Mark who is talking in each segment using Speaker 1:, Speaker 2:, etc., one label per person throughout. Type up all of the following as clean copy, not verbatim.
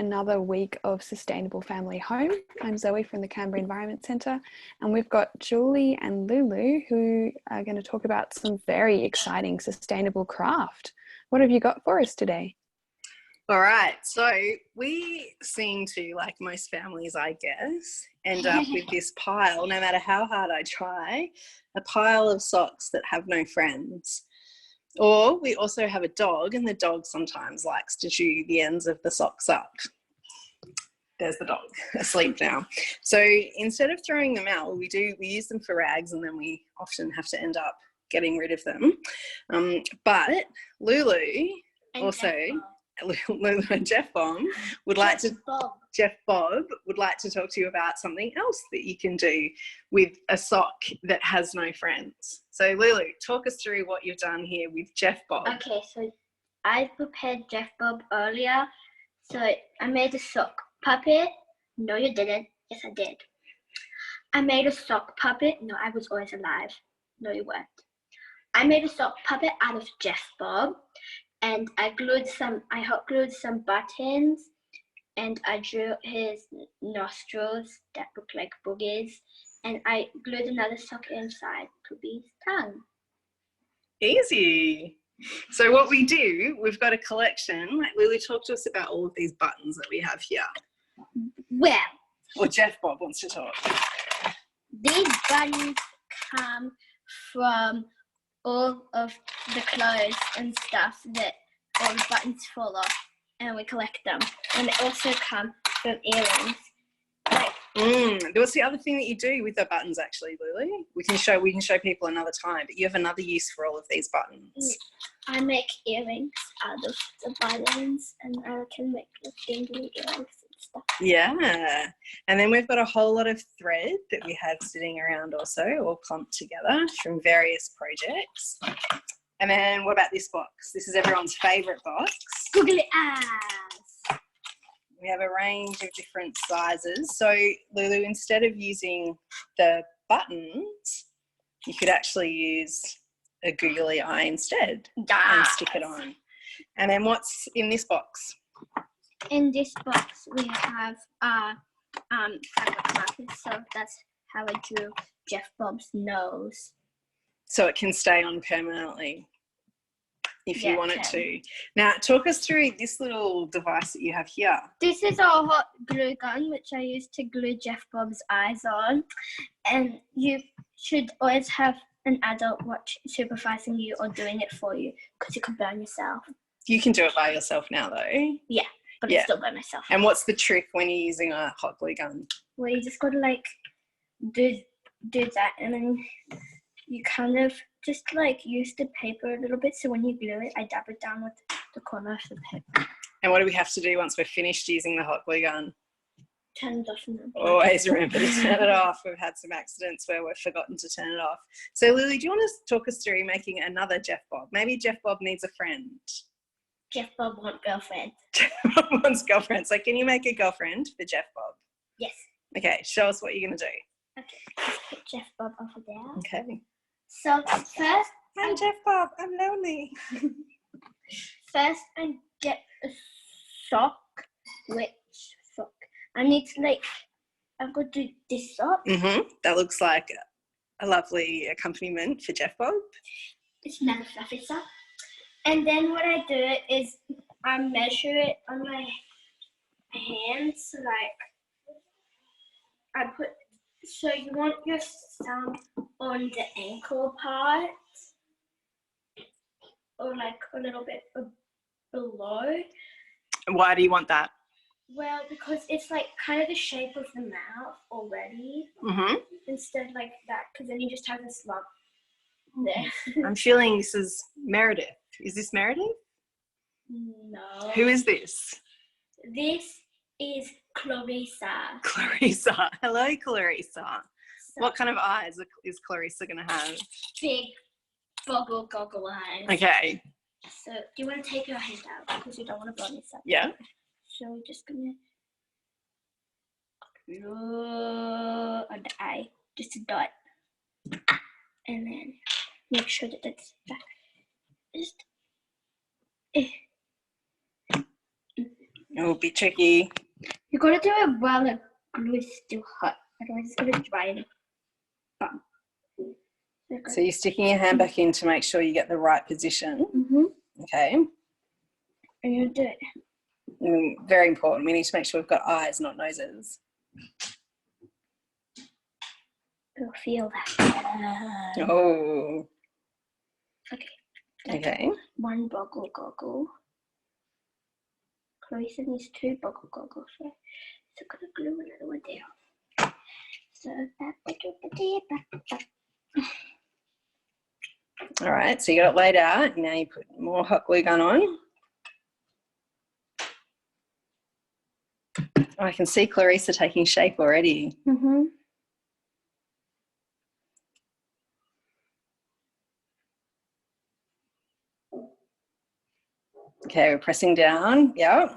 Speaker 1: another week of Sustainable Family Home. I'm Zoe from the Canberra Environment Centre, and we've got Julie and Lulu who are going to talk about some very exciting sustainable craft. What have you got for us today?
Speaker 2: All right, so we seem to, like most families, I guess, end up with this pile, no matter how hard I try, a pile of socks that have no friends. Or we also have a dog, and the dog sometimes likes to chew the ends of the socks up. There's the dog asleep now. So instead of throwing them out, we use them for rags, and then we often have to end up getting rid of them. But Lulu and also... Lulu and Jeff Bob would like to talk to you about something else that you can do with a sock that has no friends. So Lulu, talk us through what you've done here with Jeff Bob.
Speaker 3: Okay, so I prepared Jeff Bob earlier. So I made a sock puppet. No, you didn't. Yes, I did. I made a sock puppet. No, I was always alive. No, you weren't. I made a sock puppet out of Jeff Bob. And I hot glued some buttons, and I drew his nostrils that look like boogies, and I glued another sock inside to be his tongue.
Speaker 2: Easy. So what we do, we've got a collection. Like Lily, talk to us about all of these buttons that we have here.
Speaker 3: Well,
Speaker 2: or Jeff Bob wants to talk.
Speaker 3: These buttons come from all of the clothes and stuff that all the buttons fall off, and we collect them. And they also come from earrings.
Speaker 2: What's the other thing that you do with the buttons, actually, Lily? We can show people another time, but you have another use for all of these buttons.
Speaker 3: I make earrings out of the buttons, and I can make dingly earrings and stuff. Yeah,
Speaker 2: and then we've got a whole lot of thread that we have sitting around also, all clumped together from various projects. And then what about this box? This is everyone's favourite box.
Speaker 3: Googly eyes.
Speaker 2: We have a range of different sizes. So Lulu, instead of using the buttons, you could actually use a googly eye instead and stick it on. And then what's in this box?
Speaker 3: In this box we have fabric markers, so that's how I drew Jeff Bob's nose.
Speaker 2: So it can stay on permanently if you want it to. Now, talk us through this little device that you have here.
Speaker 3: This is a hot glue gun, which I use to glue Jeff Bob's eyes on. And you should always have an adult supervising you or doing it for you, because you could burn yourself. You
Speaker 2: can do it by yourself now, though.
Speaker 3: Yeah, but I still burn myself.
Speaker 2: And what's the trick when you're using a hot glue gun?
Speaker 3: Well, you just got to do that, and then you kind of just use the paper a little bit, so when you glue it, I dab it down with the corner of the paper.
Speaker 2: And what do we have to do once we're finished using the hot glue gun?
Speaker 3: Turn it off.
Speaker 2: Always remember to turn it off. We've had some accidents where we've forgotten to turn it off. So Lily, do you want to talk us through making another Jeff Bob? Maybe Jeff Bob needs a friend.
Speaker 3: Jeff Bob wants girlfriend.
Speaker 2: Jeff Bob wants girlfriend. So can you make a girlfriend for Jeff Bob?
Speaker 3: Yes.
Speaker 2: Okay, show us what you're going to do.
Speaker 3: Okay, let's put Jeff Bob over there.
Speaker 2: Okay.
Speaker 3: So first...
Speaker 2: I'm Jeff Bob. I'm lonely.
Speaker 3: First, I get a sock. Which sock? I need to I've got to do this sock.
Speaker 2: That looks like a lovely accompaniment for Jeff Bob.
Speaker 3: It's another fluffy sock. And then what I do is I measure it on my hands. I put... So you want your thumb on the ankle part, or a little bit below.
Speaker 2: Why do you want that?
Speaker 3: Well, because it's kind of the shape of the mouth already. Instead like that, because then you just have this lump there.
Speaker 2: I'm feeling this is Meredith. Is this Meredith?
Speaker 3: No.
Speaker 2: Who is this?
Speaker 3: This is Clarissa.
Speaker 2: Clarissa. Hello, Clarissa. So, what kind of eyes is Clarissa going to have?
Speaker 3: Big goggle eyes.
Speaker 2: Okay.
Speaker 3: So, do you want to take your hand out because you don't want to burn yourself?
Speaker 2: Yeah.
Speaker 3: So, we're just going to draw on the eye, just a dot. And then make sure that that's back. Just
Speaker 2: Oh, a bit tricky.
Speaker 3: You gotta do it while the glue is still hot, otherwise it's gonna dry in the bum.
Speaker 2: So you're sticking your hand back in to make sure you get the right position. Okay.
Speaker 3: And you do it.
Speaker 2: Very important. We need to make sure we've got eyes, not noses.
Speaker 3: You'll feel that.
Speaker 2: Oh.
Speaker 3: Okay.
Speaker 2: Okay.
Speaker 3: One boggle goggle. Clarissa needs 2 boggle goggles, right? So I'm gonna glue another one down. So
Speaker 2: all right, so you got it laid out. Now you put more hot glue gun on. Oh, I can see Clarissa taking shape already. Okay, we're pressing down. Yeah.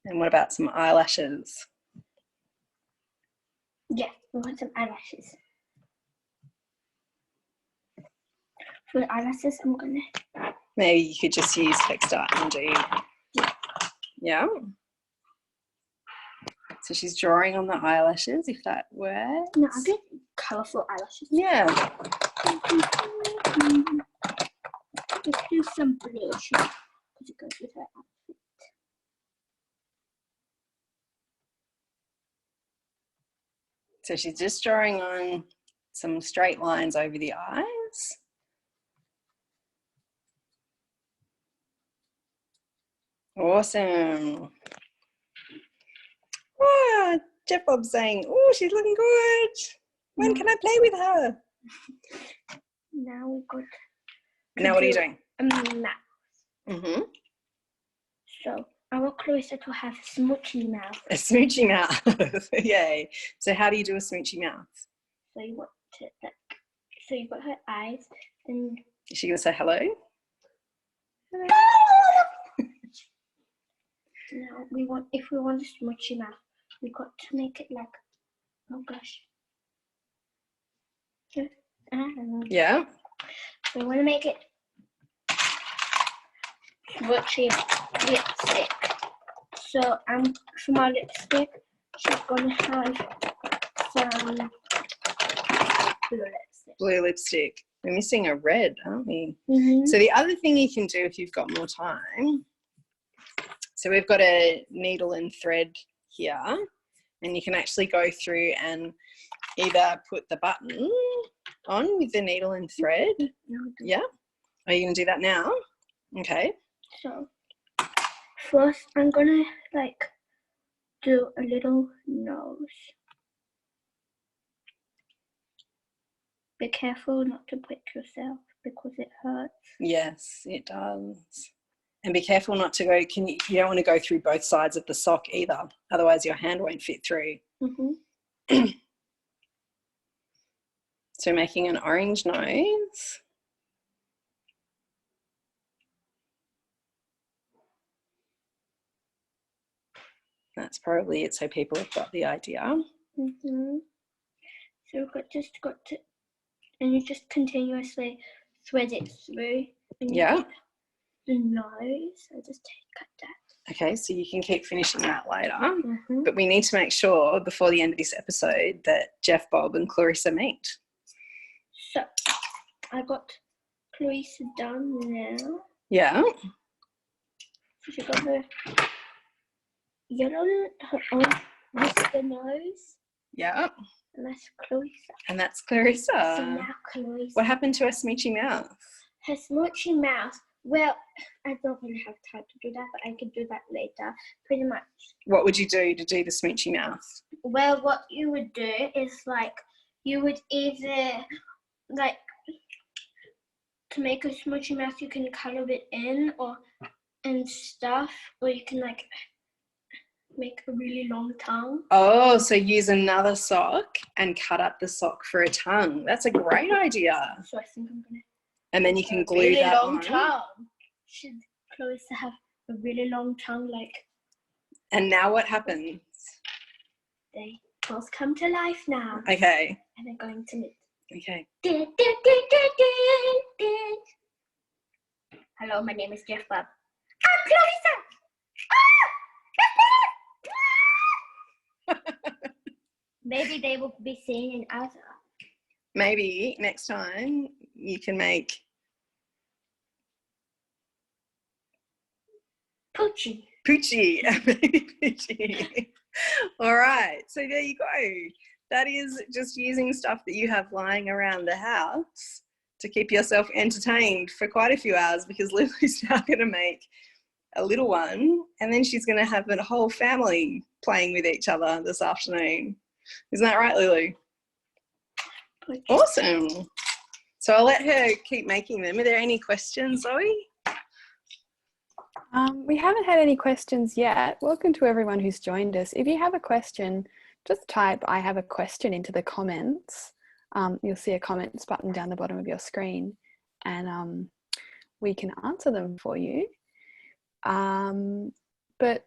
Speaker 2: And what about some eyelashes?
Speaker 3: Yeah, we want some eyelashes. For the eyelashes, I'm gonna.
Speaker 2: Maybe you could just use textile and do. Yeah. So she's drawing on the eyelashes, if that works.
Speaker 3: No, I get colourful eyelashes.
Speaker 2: Yeah.
Speaker 3: Let's do some blue because it goes with her outfit.
Speaker 2: So she's just drawing on some straight lines over the eyes. Awesome. Oh, Jeff Bob's saying, oh, she's looking good. When can I play with her?
Speaker 3: Now we've got.
Speaker 2: Now what are you doing?
Speaker 3: A mouth. So I want Clarissa to have a smoochy mouth.
Speaker 2: A smoochy mouth. Yay. So how do you do a smoochy mouth?
Speaker 3: So you want to so you've got her eyes and.
Speaker 2: Is she gonna say hello?
Speaker 3: Now if we want a smoochy mouth, we've got to make it like, oh gosh.
Speaker 2: Yeah.
Speaker 3: So we want to make it smoochy lipstick. So for my lipstick, she's gonna have some blue lipstick.
Speaker 2: Blue lipstick. We're missing a red, aren't we? So the other thing you can do if you've got more time, so we've got a needle and thread here, and you can actually go through and either put the button on with the needle and thread. Yeah? Are you going to do that now? Okay.
Speaker 3: So first I'm going to like do a little nose. Be careful not to prick yourself because it hurts.
Speaker 2: Yes, it does. And be careful not to go, you don't want to go through both sides of the sock either, otherwise your hand won't fit through. So making an orange nose. That's probably it, so people have got the idea.
Speaker 3: So we've just got to, and you just continuously thread it through.
Speaker 2: Yeah.
Speaker 3: The nose, I just cut that.
Speaker 2: Okay, so you can keep finishing that later. But we need to make sure before the end of this episode that Jeff, Bob and Clarissa meet.
Speaker 3: So I got Clarissa done now.
Speaker 2: Yeah.
Speaker 3: So she got her yellow, her own, this is the nose.
Speaker 2: Yeah.
Speaker 3: And that's Clarissa.
Speaker 2: And that's Clarissa.
Speaker 3: So now Clarissa.
Speaker 2: What happened to her smoochy mouth?
Speaker 3: Her smoochy mouth. Well, I don't really have time to do that, but I can do that later. Pretty much.
Speaker 2: What would you do to do the smoochy mouth?
Speaker 3: Well, what you would do is like, you would either like, to make a smoochy mouth, you can color it in and stuff, or you can like make a really long tongue.
Speaker 2: Oh, so use another sock and cut up the sock for a tongue. That's a great idea.
Speaker 3: So I think I'm gonna.
Speaker 2: And then you can glue
Speaker 3: really
Speaker 2: that
Speaker 3: long
Speaker 2: on.
Speaker 3: Tongue. Should Clarissa have a really long tongue like.
Speaker 2: And now what happens?
Speaker 3: They both come to life now.
Speaker 2: Okay.
Speaker 3: And they're going to meet.
Speaker 2: Okay.
Speaker 3: Hello, my name is Jeff Bob. I'm Clarissa. Maybe they will be seen in other.
Speaker 2: Maybe next time you can make
Speaker 3: Poochie.
Speaker 2: Poochie, a baby Poochie. All right, so there you go. That is just using stuff that you have lying around the house to keep yourself entertained for quite a few hours, because Lily's now going to make a little one, and then she's going to have a whole family playing with each other this afternoon. Isn't that right, Lulu? Awesome. So I'll let her keep making them. Are there any questions, Zoe?
Speaker 1: We haven't had any questions yet. Welcome to everyone who's joined us. If you have a question, just type "I have a question" into the comments. You'll see a comments button down the bottom of your screen, and we can answer them for you. But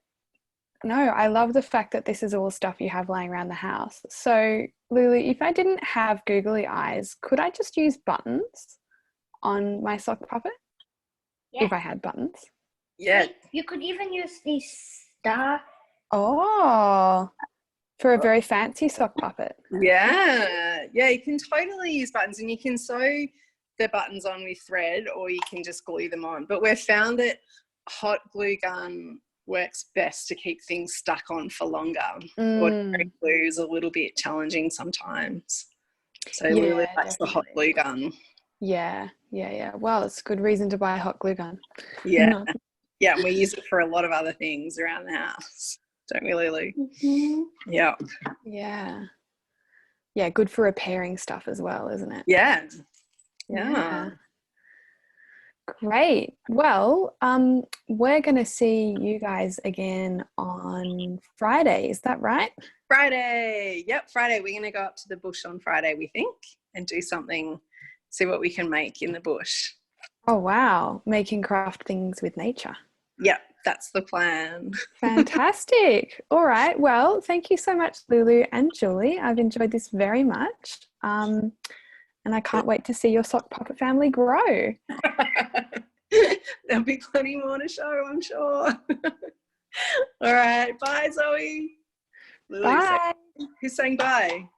Speaker 1: no, I love the fact that this is all stuff you have lying around the house. So Lulu, if I didn't have googly eyes, could I just use buttons on my sock puppet?
Speaker 3: Yeah.
Speaker 1: If I had buttons?
Speaker 2: Yeah.
Speaker 3: You could even use the star.
Speaker 1: Oh, for a very fancy sock puppet.
Speaker 2: Yeah. Yeah, you can totally use buttons, and you can sew the buttons on with thread, or you can just glue them on. But we've found that hot glue gun works best to keep things stuck on for longer. Ordinary glue is a little bit challenging sometimes. So
Speaker 1: Yeah,
Speaker 2: Lulu likes the hot
Speaker 1: definitely.
Speaker 2: glue gun.
Speaker 1: Yeah. Well, it's a good reason to buy a hot glue gun.
Speaker 2: Yeah. Yeah, and we use it for a lot of other things around the house. Don't we, Lulu?
Speaker 3: Mm-hmm.
Speaker 2: Yeah.
Speaker 1: Yeah, good for repairing stuff as well, isn't it?
Speaker 2: Yeah.
Speaker 1: Great. Well, we're going to see you guys again on Friday. Is that right?
Speaker 2: Friday. Yep, Friday. We're going to go up to the bush on Friday, we think, and do something, see what we can make in the bush.
Speaker 1: Oh, wow. Making craft things with nature.
Speaker 2: Yep, that's the plan.
Speaker 1: Fantastic. All right. Well, thank you so much, Lulu and Julie. I've enjoyed this very much. And I can't wait to see your sock puppet family grow.
Speaker 2: There'll be plenty more to show, I'm sure. All right. Bye, Zoe. Lulu,
Speaker 1: Bye.
Speaker 2: who's saying bye?